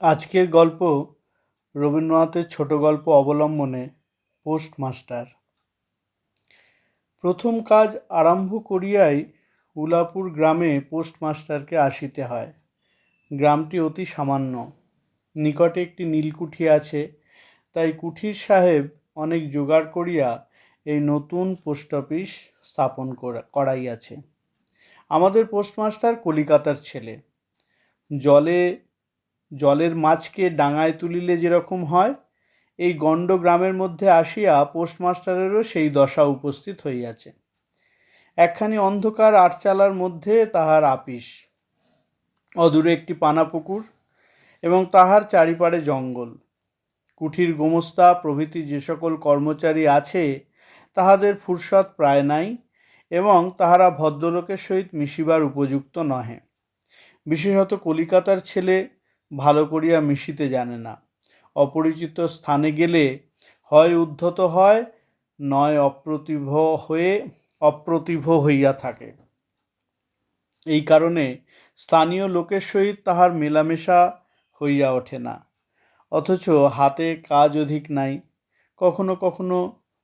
আজকের গল্প রবীন্দ্রনাথের ছোট গল্প অবলম্বনে পোস্টমাস্টার। প্রথম কাজ আরম্ভ করিয়াই উলাপুর গ্রামে পোস্টমাস্টারকে আসিতে হয়। গ্রামটি অতি সামান্য, নিকটে একটি নীলকুঠি আছে, তাই কুঠির সাহেব অনেক জোগাড় করিয়া এই নতুন পোস্ট অফিস স্থাপন করাইয়াছে। আমাদের পোস্টমাস্টার কলিকাতার ছেলে। জলের মাছকে ডাঙায় তুলিলে যেরকম হয়, এই গণ্ড গ্রামের মধ্যে আসিয়া পোস্টমাস্টারেরও সেই দশা উপস্থিত হইয়াছে। একখানি অন্ধকার আটচালার মধ্যে তাহার আপিস, অদূরে একটি পানা পুকুর এবং তাহার চারিপাড়ে জঙ্গল। কুঠির গোমস্তা প্রভৃতি যে সকল কর্মচারী আছে, তাহাদের ফুরসত প্রায় নাই এবং তাহারা ভদ্রলোকের সহিত মিশিবার উপযুক্ত নহে। বিশেষত কলিকাতার ছেলে ভালো করিয়া মিশিতে জানে না। অপরিচিত স্থানে গেলে হয় উদ্ধত হয়, নয় অপ্রতিভ হইয়া থাকে। এই কারণে স্থানীয় লোকের সহিত তাহার মেলামেশা হইয়া ওঠে না। অথচ হাতে কাজ অধিক নাই। কখনো কখনো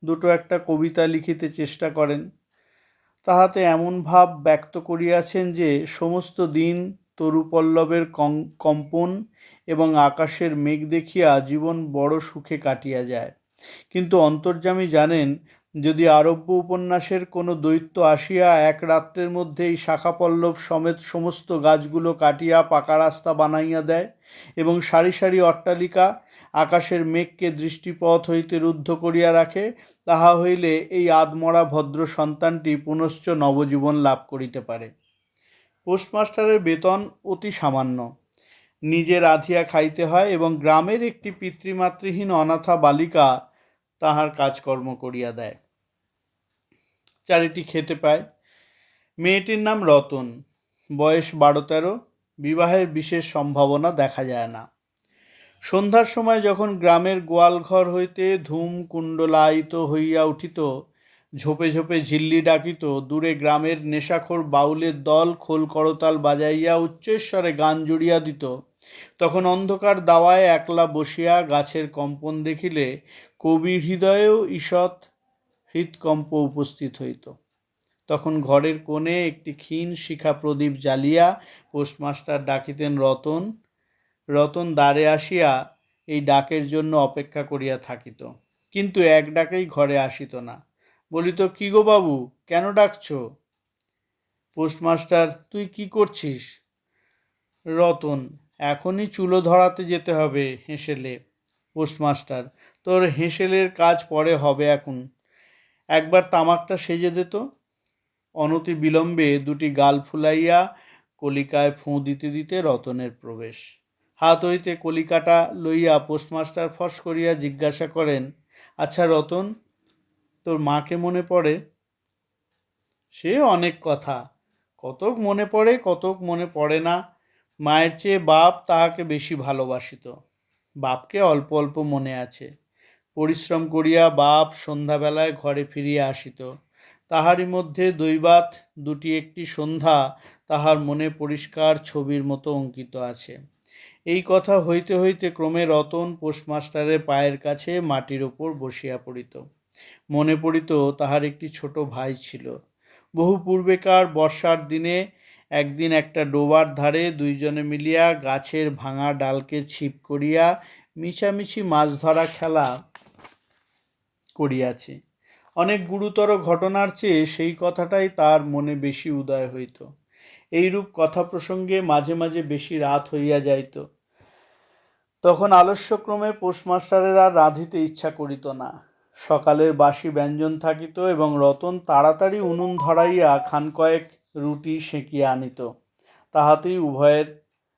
দুটো একটা কবিতা লিখিতে চেষ্টা করেন। তাহাতে এমন ভাব ব্যক্ত করিয়াছেন যে সমস্ত দিন তরুপল্লবের কম্পন এবং আকাশের মেঘ দেখিয়া জীবন বড় সুখে কাটিয়া যায়। কিন্তু অন্তর্যামী জানেন, যদি আরব্য উপন্যাসের কোনো দৈত্য আসিয়া এক রাত্রের মধ্যেই শাখাপল্লব সমেত সমস্ত গাছগুলো কাটিয়া পাকা রাস্তা বানাইয়া দেয় এবং সারি সারি অট্টালিকা আকাশের মেঘকে দৃষ্টিপথ হইতে রুদ্ধ করিয়া রাখে, তাহা হইলে এই আদমরা ভদ্র সন্তানটি পুনশ্চ নবজীবন লাভ করিতে পারে। পোস্টমাস্টারের বেতন অতি সামান্য, নিজে রাঁধিয়া খাইতে হয় এবং গ্রামের একটি পিতৃমাতৃহীন অনাথা বালিকা তাহার কাজকর্ম করিয়া দেয়। চারিটি খেতে পায়। মেয়েটির নাম রতন, বয়স 12-13, বিবাহের বিশেষ সম্ভাবনা দেখা যায় না। সন্ধ্যার সময় যখন গ্রামের গোয়ালঘর হইতে ধূম কুণ্ডলায়িত হইয়া উঠিত, ঝোপে ঝোপে ঝিল্লি ডাকিত, দূরে গ্রামের নেশাখোর বাউলের দল খোল করতাল বাজাইয়া উচ্চস্বরে গান জুড়িয়া দিত, তখন অন্ধকার দাওয়ায় একলা বসিয়া গাছের কম্পন দেখিলে কবির হৃদয়েও ঈষৎ হৃৎকম্প উপস্থিত হইত। তখন ঘরের কোণে একটি ক্ষীণ শিখা প্রদীপ জ্বালিয়া পোস্টমাস্টার ডাকিতেন রতন। রতন দ্বারে আসিয়া এই ডাকের জন্য অপেক্ষা করিয়া থাকিত, কিন্তু এক ডাকেই ঘরে আসিত না। বলিত, কি গো বাবু, কেন ডাকছ? পোস্টমাস্টার, তুই কি করছিস? রতন, এখনই চুলো ধরাতে যেতে হবে হেঁসেলে। পোস্টমাস্টার, তোর হেঁসেলের কাজ পরে হবে, এখন একবার তামাকটা সেজে দে তো। অনতি বিলম্বে দুটি গাল ফুলাইয়া কলিকায় ফোঁ দিতে দিতে রতনের প্রবেশ। হাত হইতে কলিকাটা লইয়া পোস্টমাস্টার ফস করিয়া জিজ্ঞাসা করেন, আচ্ছা রতন, তোর মাকে মনে পড়ে? সে অনেক কথা, কতক মনে পড়ে, কতক মনে পড়ে না। মায়ের চেয়ে বাপ তাহাকে বেশি ভালোবাসিত। বাপকে অল্প অল্প মনে আছে। পরিশ্রম করিয়া বাপ সন্ধ্যাবেলায় ঘরে ফিরিয়া আসিত। তাহারই মধ্যে দৈবাৎ দুটি একটি সন্ধ্যা তাহার মনে পরিষ্কার ছবির মতো অঙ্কিত আছে। এই কথা হইতে হইতে ক্রমে রতন পোস্টমাস্টারের পায়ের কাছে মাটির ওপর বসিয়া পড়িত। মনে পড়িত তাহার একটি ছোট ভাই ছিল। বহু পূর্বেকার বর্ষার দিনে একদিন একটা ডোবার ধারে দুইজনে মিলিয়া গাছের ভাঙা ডালকে ছিপ করিয়া মিছামিছি মাছ ধরা খেলা করিয়াছে। অনেক গুরুতর ঘটনার চেয়ে সেই কথাটাই তার মনে বেশি উদয় হইত। এইরূপ কথা প্রসঙ্গে মাঝে মাঝে বেশি রাত হইয়া যাইত। তখন আলস্যক্রমে পোস্টমাস্টারের আর রাঁধিতে ইচ্ছা করিত না। সকালের বাসি ব্যঞ্জন থাকিত এবং রতন তাড়াতাড়ি উনুন ধরাইয়া খান কয়েক রুটি সেঁকিয়া আনিত। তাহাতেই উভয়ের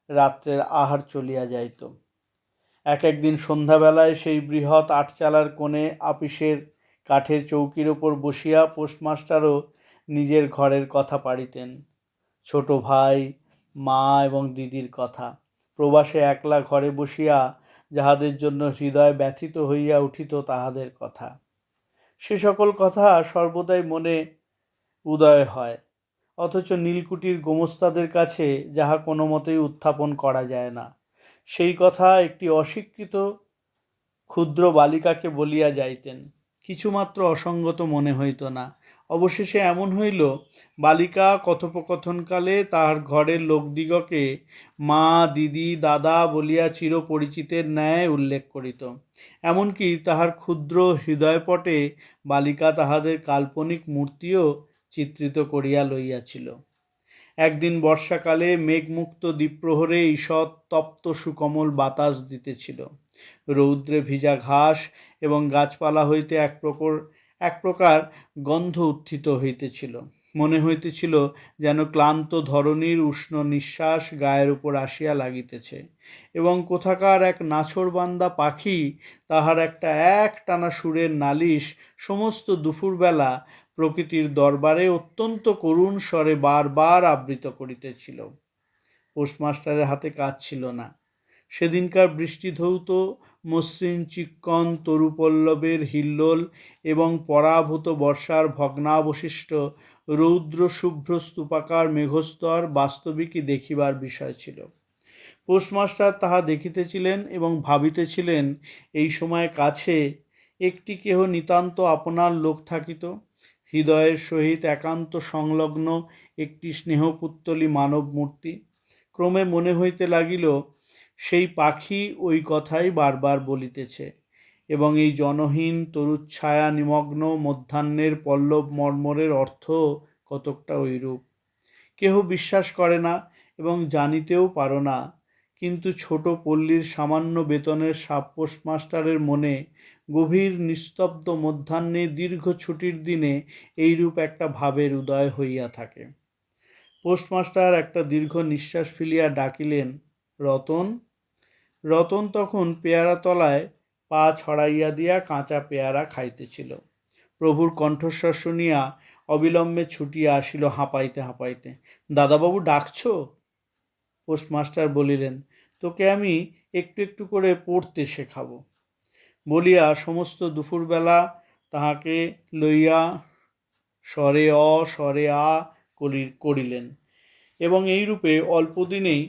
রাত্রের আহার চলিয়া যাইত। একদিন সন্ধ্যাবেলায় সেই বৃহৎ আটচালার কোণে আপিসের কাঠের চৌকির ওপর বসিয়া পোস্টমাস্টারও নিজের ঘরের কথা পাড়িতেন। ছোট ভাই, মা এবং দিদির কথা, প্রবাসে একলা ঘরে বসিয়া যাহাদের জন্য হৃদয় ব্যথিত হইয়া উঠিত তাহাদের কথা। সে সকল কথা সর্বদাই মনে উদয় হয়, অথচ নীলকুঠির গোমস্তাদের কাছে যাহা কোনো মতেই উত্থাপন করা যায় না। সেই কথা একটি অশিক্ষিত ক্ষুদ্র বালিকাকে বলিয়া যাইতেন, কিছুমাত্র অসঙ্গত মনে হইত না। অবশেষে এমন হইল, বালিকা কথোপকথনকালে তাহার ঘরের লোকদিগকে মা, দিদি, দাদা বলিয়া চিরপরিচিতের ন্যায় উল্লেখ করিত। এমনকি তাহার ক্ষুদ্র হৃদয়পটে বালিকা তাহাদের কাল্পনিক মূর্তিও চিত্রিত করিয়া লইয়াছিল। একদিন বর্ষাকালে মেঘমুক্ত দ্বীপ্রহরে ঈষৎ তপ্ত সুকোমল বাতাস দিতেছিল। রৌদ্রে ভিজা ঘাস এবং গাছপালা হইতে এক প্রকার গন্ধ উত্থিত হইতেছিল। মনে হইতেছিল যেন ক্লান্ত ধরণীর উষ্ণ নিঃশ্বাস গায়ের উপর আসিয়া লাগিতেছে, এবং কোথাকার এক নাছোড়বান্দা পাখি তাহার একটা একটানা সুরের নালিশ সমস্ত দুপুরবেলা প্রকৃতির দরবারে অত্যন্ত করুণ স্বরে বারবার আবৃত করিতেছিল। পোস্টমাস্টারের হাতে কাজ ছিল না। সেদিনকার বৃষ্টিধৌত মসৃণ চিক্কণ তরুপল্লবের হিল্লোল এবং পরাভূত বর্ষার ভগ্নাবশিষ্ট রৌদ্র শুভ্র স্তূপাকার মেঘস্তর বাস্তবিকই দেখিবার বিষয় ছিল। পোস্টমাস্টার তাহা দেখিতেছিলেন এবং ভাবিতেছিলেন, এই সময় কাছে একটি কেহ নিতান্ত আপনার লোক থাকিত, হৃদয়ের সহিত একান্ত সংলগ্ন একটি স্নেহপুত্তলী মানব মূর্তি। ক্রমে মনে হইতে লাগিল, সেই পাখি ওই কথাই বারবার বলিতেছে, এবং এই জনহীন তরুচ্ছায়া নিমগ্ন মধ্যাহ্নের পল্লব মর্মরের অর্থ কতকটা ঐরূপ। কেহ বিশ্বাস করে না এবং জানিতেও পারো না, কিন্তু ছোট পল্লীর সামান্য বেতনের সাব পোস্টমাস্টারের মনে গভীর নিস্তব্ধ মধ্যাহ্নে দীর্ঘ ছুটির দিনে এইরূপ একটা ভাবের উদয় হইয়া থাকে। পোস্টমাস্টার একটা দীর্ঘ নিঃশ্বাস ফেলিয়া ডাকিলেন, রতন। রতন তখন পেয়ারা তলায় পা ছড়াইয়া দিয়া কাঁচা পেয়ারা খাইতেছিল। প্রভুর কণ্ঠস্বর শুনিয়া অবিলম্বে ছুটিয়া আসিল হাঁপাইতে হাঁপাইতে। দাদাবাবু ডাকছ? পোস্টমাস্টার বলিলেন, তোকে আমি একটু একটু করে পড়তে শেখাবো। বলিয়া সমস্ত দুপুরবেলা তাহাকে লইয়া স্বরে অ স্বরে আ করিলেন, এবং এইরূপে অল্পদিনেই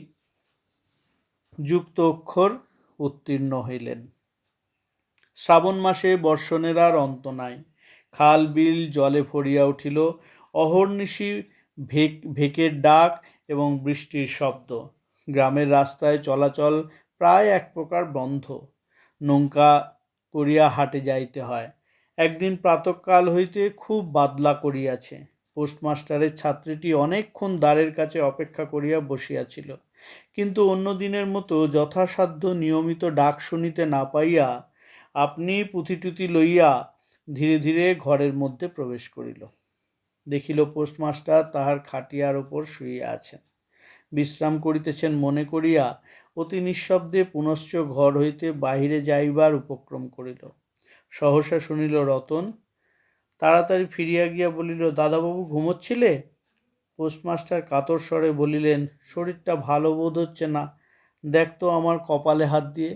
যুক্ত অক্ষর উত্তীর্ণ হইলেন। শ্রাবণ মাসে বর্ষণের আর অন্ত নাই। খাল বিল জলে ভরিয়া উঠিল। অহর্নিশি ভেকের ডাক এবং বৃষ্টির শব্দ। গ্রামের রাস্তায় চলাচল প্রায় এক প্রকার বন্ধ। নৌকা করিয়া হাটে যাইতে হয়। একদিন প্রাতঃকাল হইতে খুব বাদলা করিয়াছে। পোস্টমাস্টারের ছাত্রীটি অনেকক্ষণ দ্বারের কাছে অপেক্ষা করিয়া বসিয়াছিল, কিন্তু অন্য দিনের মতো যথাসাধ্য নিয়মিত ডাক শুনিতে না পাইয়া আপনি পুঁথিটুথি লইয়া ধীরে ধীরে ঘরের মধ্যে প্রবেশ করিল। দেখিল পোস্টমাস্টার তাহার খাটিয়ার ওপর শুইয়া আছেন, বিশ্রাম করিতেছেন মনে করিয়া অতি নিঃশব্দে পুনশ্চ ঘর হইতে বাহিরে যাইবার উপক্রম করিল। সহসা শুনিল রতন। তাড়াতাড়ি ফিরিয়া গিয়া বলিল, দাদাবাবু ঘুমোচ্ছিলে? পোস্টমাস্টার কাতর স্বরে বলিলেন, শরীরটা ভালো বোধ হচ্ছে না, দেখ তো আমার কপালে হাত দিয়ে।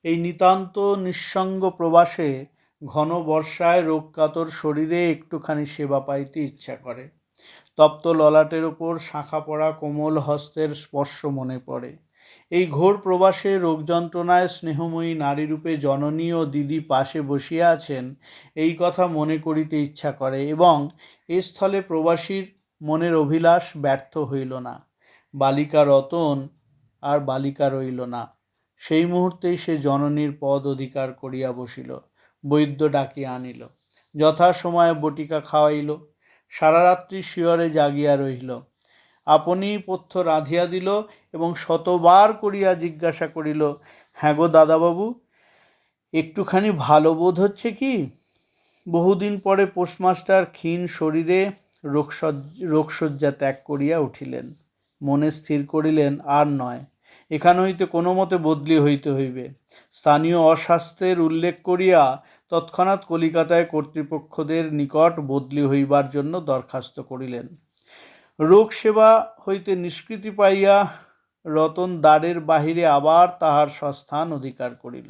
এই নিতান্ত নিঃসঙ্গ প্রবাসে ঘন বর্ষায় রোগকাতর শরীরে একটুখানি সেবা পাইতে ইচ্ছা করে। তপ্ত ললাটের ওপর শাঁখা পড়া কোমল হস্তের স্পর্শ মনে পড়ে। এই ঘোর প্রবাসে রোগ যন্ত্রণায় স্নেহময়ী নারীরূপে জননী ও দিদি পাশে বসিয়া আছেন, এই কথা মনে করিতে ইচ্ছা করে, এবং এ স্থলে প্রবাসীর মনের অভিলাষ ব্যর্থ হইল না। বালিকা রতন আর বালিকা রইল না। সেই মুহূর্তেই সে জননীর পদ অধিকার করিয়া বসিল। বৈদ্য ডাকিয়া আনিল, যথাসময়ে বটিকা খাওয়াইল। সারা রাত্রি শিয়রে জাগিয়া রহিল। আপনি পথ্য রাঁধিয়া দিল এবং শতবার করিয়া জিজ্ঞাসা করিল, হ্যাঁ গো দাদাবাবু, একটুখানি ভালো বোধ হচ্ছে কি? বহুদিন পরে পোস্টমাস্টার ক্ষীণ শরীরে রোগশয্যা ত্যাগ করিয়া উঠিলেন। মনে স্থির করিলেন, আর নয়, এখান হইতে কোনো মতে বদলি হইতে হইবে। স্থানীয় অস্বাস্থ্যের উল্লেখ করিয়া তৎক্ষণাৎ কলিকাতায় কর্তৃপক্ষদের নিকট বদলি হইবার জন্য দরখাস্ত করিলেন। রোগ সেবা হইতে নিষ্কৃতি পাইয়া রতন দ্বারের বাহিরে আবার তাহার স্বস্থান অধিকার করিল,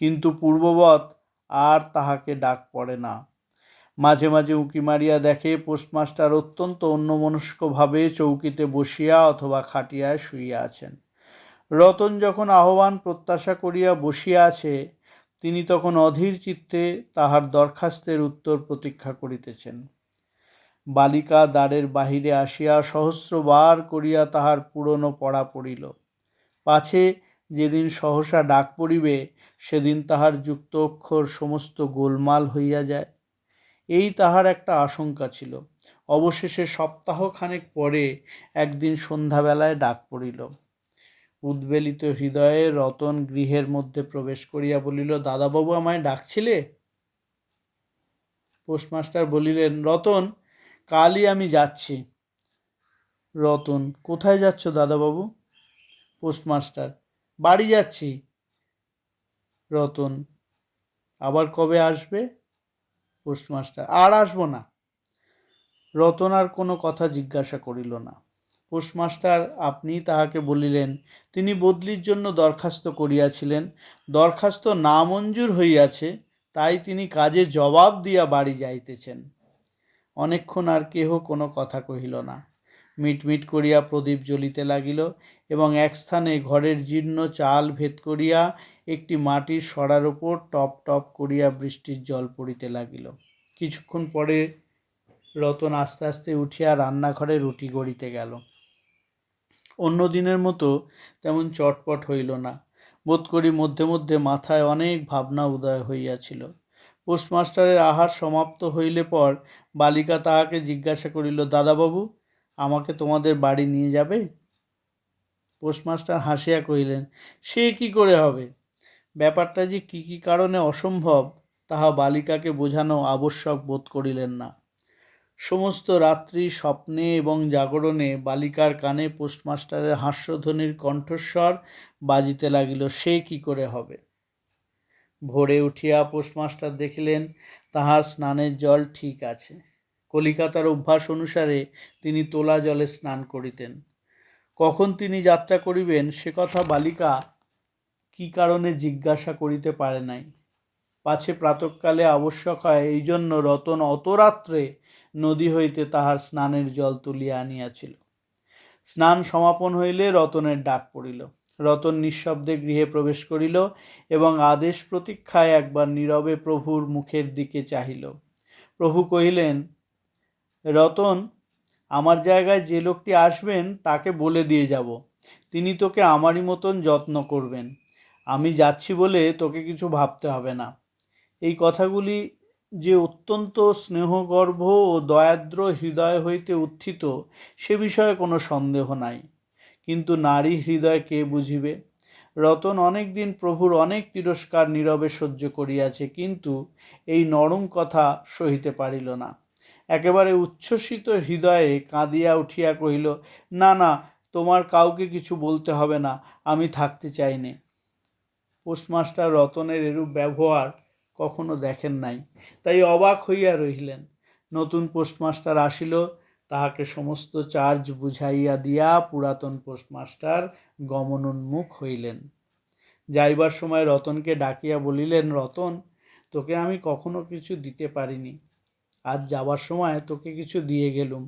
কিন্তু পূর্ববৎ আর তাহাকে ডাক পড়ে না। মাঝে মাঝে উঁকি মারিয়া দেখে পোস্টমাস্টার অত্যন্ত অন্যমনস্কভাবে চৌকিতে বসিয়া অথবা খাটিয়ায় শুইয়া আছেন। রতন যখন আহ্বান প্রত্যাশা করিয়া বসিয়া আছে, তিনি তখন অধীর চিত্তে তাহার দরখাস্তের উত্তর প্রতীক্ষা করিতেছেন। বালিকা দ্বারের বাহিরে আসিয়া সহস্রবার করিয়া তাহার পুরনো পড়া পড়িল, পাছে যেদিন সহসা ডাক পড়িবে সেদিন তাহার যুক্ত অক্ষর সমস্ত গোলমাল হইয়া যায়, এই তাহার একটা আশঙ্কা ছিল। অবশেষে সপ্তাহখানেক পরে একদিন সন্ধ্যাবেলায় ডাক পড়িল। উদ্বেলিত হৃদয়ে রতন গৃহের মধ্যে প্রবেশ করিয়া বলিল, দাদাবাবু আমায় ডাকছিলে? পোস্টমাস্টার বলিলেন, রতন, কালই আমি যাচ্ছি। রতন, কোথায় যাচ্ছ দাদাবাবু? পোস্টমাস্টার, বাড়ি যাচ্ছি। রতন, আবার কবে আসবে? পোস্টমাস্টার, আর আসবো না। রতন আর কোনো কথা জিজ্ঞাসা করিল না। পোস্টমাস্টার আপনি তাহাকে বলিলেন, তিনি বদলির জন্য দরখাস্ত করিয়াছিলেন, দরখাস্ত নামঞ্জুর হইয়াছে, তাই তিনি কাজে জবাব দিয়া বাড়ি যাইতেছেন। অনেকক্ষণ আর কেহ কোনো কথা কহিল না। মিটমিট করিয়া প্রদীপ জ্বলিতে লাগিল এবং এক স্থানে ঘরের জীর্ণ চাল ভেদ করিয়া একটি মাটির সরার ওপর টপ টপ করিয়া বৃষ্টির জল পড়িতে লাগিল। কিছুক্ষণ পরে রতন আস্তে আস্তে উঠিয়া রান্নাঘরে রুটি গড়িতে গেল। অন্য দিনের মতো তেমন চটপট হইল না। বোধ করি মধ্যে মধ্যে মাথায় অনেক ভাবনা উদয় হইয়াছিল। পোস্টমাস্টারের আহার সমাপ্ত হইলে পর বালিকা তাহাকে জিজ্ঞাসা করিল, দাদাবাবু, আমাকে তোমাদের বাড়ি নিয়ে যাবে? পোস্টমাস্টার হাসিয়া কহিলেন, সে কি করে হবে? ব্যাপারটা যে কী কী কারণে অসম্ভব তাহা বালিকাকে বোঝানো আবশ্যক বোধ করিলেন না। সমস্ত রাত্রি স্বপ্নে এবং জাগরণে বালিকার কানে পোস্টমাস্টারের হাস্যধ্বনির কণ্ঠস্বর বাজিতে লাগিল, সে কি করে হবে। ভোরে উঠিয়া পোস্টমাস্টার দেখিলেন তাহার স্নানের জল ঠিক আছে। কলিকাতার অভ্যাস অনুসারে তিনি তোলা জলে স্নান করিতেন। কখন তিনি যাত্রা করিবেন সে কথা বালিকা কি কারণে জিজ্ঞাসা করিতে পারে নাই। পাছে প্রাতঃকালে আবশ্যক হয়, এই জন্য রতন অত রাত্রে নদী হইতে তাহার স্নানের জল তুলিয়া আনিয়াছিল। স্নান সমাপন হইলে রতনের ডাক পড়িল। রতন নিঃশব্দে গৃহে প্রবেশ করিল এবং আদেশ প্রতীক্ষায় একবার নীরবে প্রভুর মুখের দিকে চাহিল। প্রভু কহিলেন, রতন, আমার জায়গায় যে লোকটি আসবেন তাকে বলে দিয়ে যাব, তিনি তোকে আমারই মতন যত্ন করবেন। আমি যাচ্ছি বলে তোকে কিছু ভাবতে হবে না। এই কথাগুলি যে অত্যন্ত স্নেহগর্ভ ও দয়াদ্র হৃদয় হইতে উত্থিত সে বিষয়ে কোনো সন্দেহ নাই। কিন্তু নারী হৃদয় কে বুঝিবে? রতন অনেক দিন প্রভুর অনেক তিরস্কার নীরবে সহ্য করিয়াছে, কিন্তু এই নরম কথা সহিতে পারিল না। একেবারে উচ্ছ্বসিত হৃদয়ে কাঁদিয়া উঠিয়া কহিল, না না, তোমার কাউকে কিছু বলতে হবে না, আমি থাকতে চাই নে। পোস্টমাস্টার রতনের এরূপ ব্যবহার কখনো দেখেন নাই, তাই অবাক হইয়া রহিলেন। নতুন পোস্টমাস্টার আসিল, তাহাকে সমস্ত চার্জ বুঝাইয়া দিয়া পুরাতন পোস্টমাস্টার গমনোন্মুখ হইলেন। যাইবার সময় রতনকে ডাকিয়া বলিলেন, রতন, তোকে আমি কখনো কিছু দিতে পারিনি, আজ যাবার সময় তোকে কিছু দিয়ে গেলুম,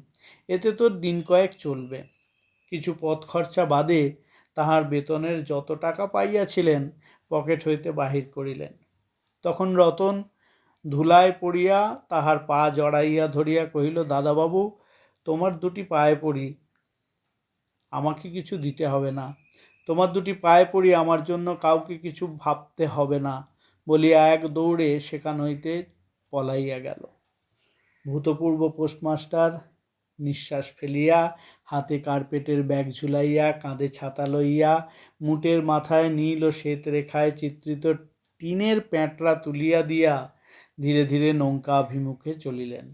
এতে তোর দিন কয়েক চলবে। কিছু পথ খরচা বাদে তাহার বেতনের যত টাকা পাইয়াছিলেন পকেট হইতে বাহির করিলেন। তখন রতন ধুলায় পড়িয়া তাহার পা জড়াইয়া ধরিয়া কহিল, দাদাবাবু, তোমার দুটি পায়ে পড়ি, আমাকে কিছু দিতে হবে না। তোমার দুটি পায়ে পড়ি, আমার জন্য কাউকে কিছু ভাবতে হবে না, বলিয়া এক দৌড়ে সেখান হইতে পলাইয়া গেল। ভূতপূর্ব পোস্টমাস্টার নিঃশ্বাস ফেলিয়া হাতে কার্পেটের ব্যাগ ঝুলাইয়া কাঁধে ছাতা লইয়া মুটের মাথায় নীল ও শ্বেত রেখায় চিত্রিত টিনের প্যাঁটরা তুলিয়া দিয়া ধীরে ধীরে নৌকা অভিমুখে চলিলেন।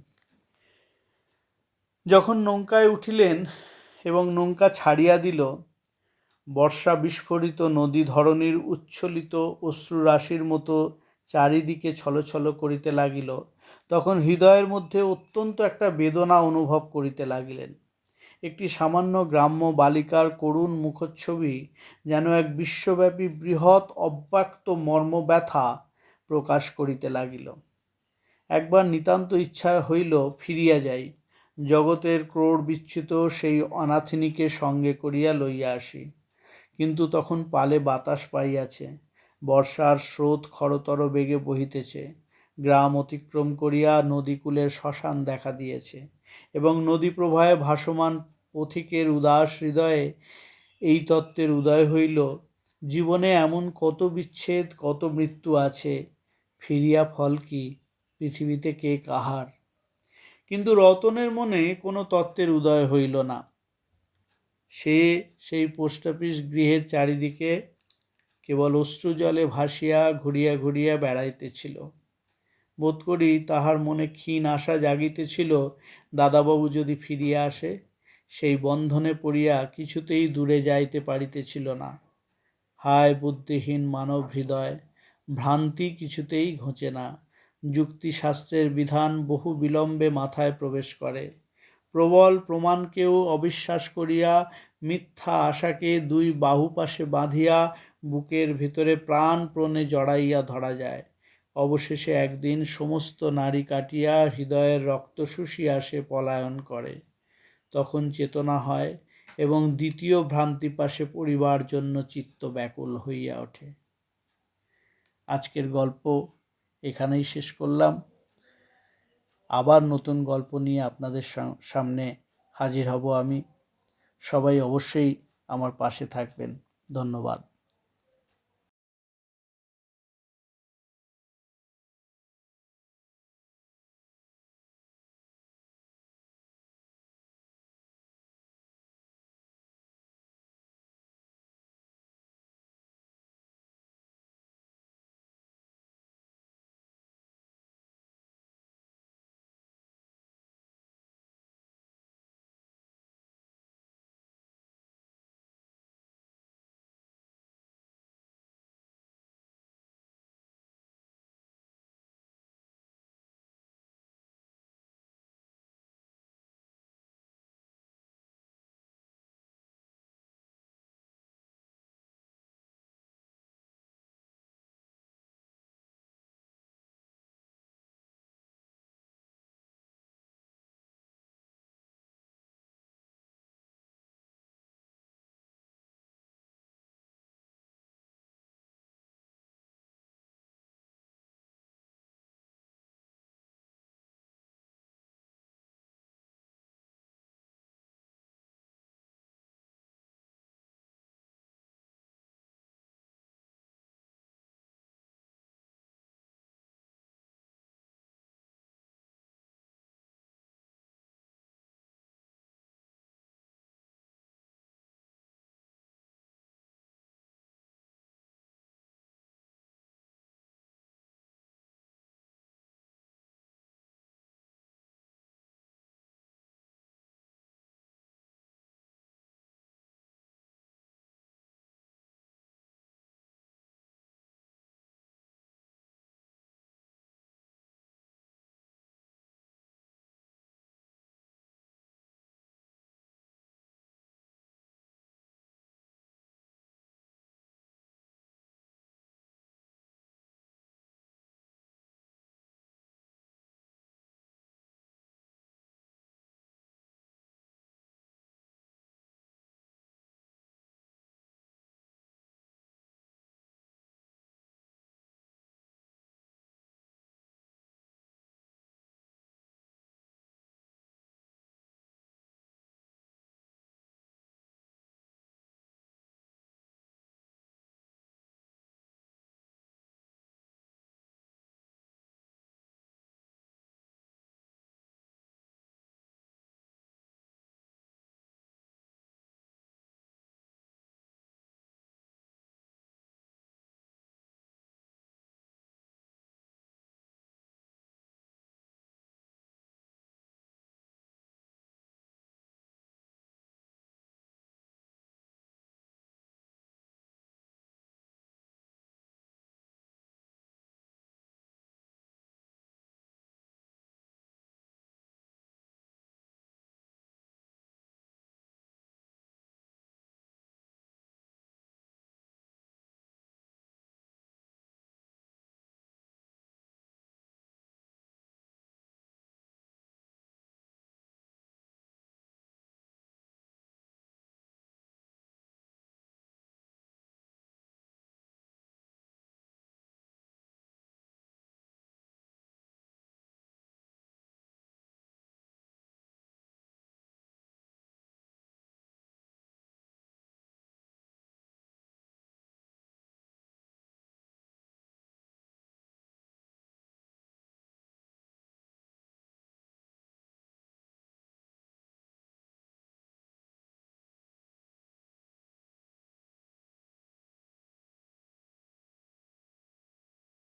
যখন নৌকায় উঠিলেন এবং নৌকা ছাড়িয়া দিল, বর্ষা বিস্ফোরিত নদী ধরণীর উচ্ছ্বলিত অশ্রুরাশির মতো চারিদিকে ছলছল করিতে লাগিল, তখন হৃদয়ের মধ্যে অত্যন্ত একটা বেদনা অনুভব করিতে লাগিলেন। একটি সামান্য গ্রাম্য বালিকার করুণ মুখচ্ছবি যেন এক বিশ্বব্যাপী বৃহৎ অব্যক্ত মর্মব্যথা প্রকাশ করিতে লাগিল। একবার নিতান্ত ইচ্ছা হইল ফিরিয়া যাই, জগতের ক্রোড় বিচ্যুত সেই অনাথিনীকে সঙ্গে করিয়া লইয়া আসি, কিন্তু তখন পালে বাতাস পাইয়াছে, বর্ষার স্রোত খরতর বেগে বহিতেছে, গ্রাম অতিক্রম করিয়া নদীকূলের শ্মশান দেখা দিয়েছে, এবং নদী প্রবাহে ভাসমান পথিকের উদাস হৃদয়ে এই তত্ত্বের উদয় হইল, জীবনে এমন কত বিচ্ছেদ, কত মৃত্যু আছে, ফিরিয়া ফল কি, পৃথিবীতে কে কাহার। কিন্তু রতনের মনে কোনো তত্ত্বের উদয় হইল না। সে সেই পোস্ট অফিস গৃহের চারিদিকে কেবল অশ্রুজলে ভাসিয়া ঘুরিয়া ঘুরিয়া বেড়াইতেছিল। বোধ করি তাহার মনে ক্ষীণ আশা জাগিতেছিল, দাদাবাবু যদি ফিরিয়া আসে। সেই বন্ধনে পড়িয়া কিছুতেই দূরে যাইতে পারিতেছিল না। হায় বুদ্ধিহীন মানব হৃদয়, ভ্রান্তি কিছুতেই ঘোচে না। যুক্তিশাস্ত্রের বিধান বহু বিলম্বে মাথায় প্রবেশ করে। প্রবল প্রমাণকেও অবিশ্বাস করিয়া মিথ্যা আশাকে দুই বাহুপাশে বাঁধিয়া বুকের ভিতরে প্রাণপণে জড়াইয়া ধরা যায়। অবশেষে একদিন সমস্ত নাড়ি কাটিয়া হৃদয়ের রক্ত শুষিয়া সে পলায়ন করে। তখন চেতনা হয় এবং দ্বিতীয় ভ্রান্তিপাশে পড়িবার জন্য চিত্ত ব্যাকুল হইয়া ওঠে। আজকের গল্প এখানেই শেষ করলাম। আবার নতুন গল্প নিয়ে আপনাদের সামনে হাজির হব আমি। সবাই অবশ্যই আমার পাশে থাকবেন। ধন্যবাদ।